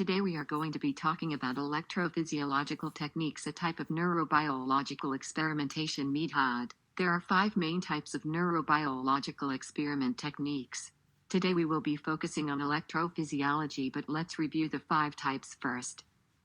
Today we are going to be talking about electrophysiological techniques, a type of neurobiological experimentation method. There are 5 main types of neurobiological experiment techniques. Today we will be focusing on electrophysiology, but let's review the 5 types first.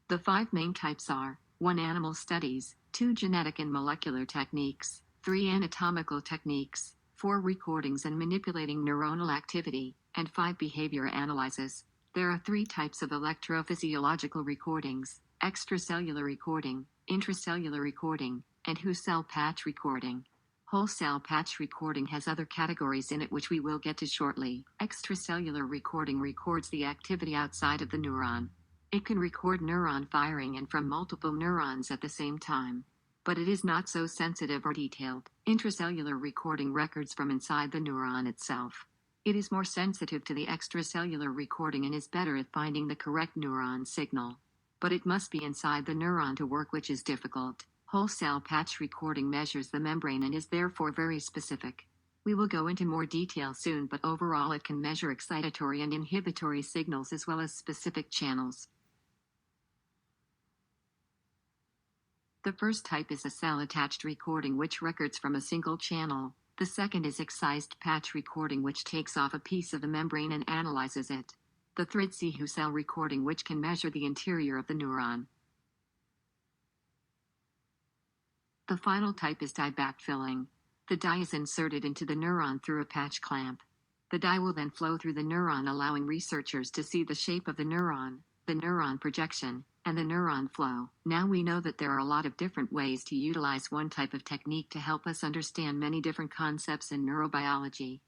The 5 main types are 1. Animal studies, 2. Genetic and molecular techniques, 3. Anatomical techniques, 4. Recordings and manipulating neuronal activity, and 5. Behavior analysis. There are 3 types of electrophysiological recordings: extracellular recording, intracellular recording, and whole cell patch recording. Whole cell patch recording has other categories in it which we will get to shortly. Extracellular recording records the activity outside of the neuron. It can record neuron firing and from multiple neurons at the same time, but it is not so sensitive or detailed. Intracellular recording records from inside the neuron itself. It is more sensitive to the extracellular recording and is better at finding the correct neuron signal. But it must be inside the neuron to work, which is difficult. Whole cell patch recording measures the membrane and is therefore very specific. We will go into more detail soon, but overall it can measure excitatory and inhibitory signals as well as specific channels. The first type is a cell-attached recording, which records from a single channel. The second is excised patch recording, which takes off a piece of the membrane and analyzes it. The third is whole cell recording, which can measure the interior of the neuron. The final type is dye backfilling. The dye is inserted into the neuron through a patch clamp. The dye will then flow through the neuron, allowing researchers to see the shape of the neuron projection, and the neuron flow. Now we know that there are a lot of different ways to utilize one type of technique to help us understand many different concepts in neurobiology.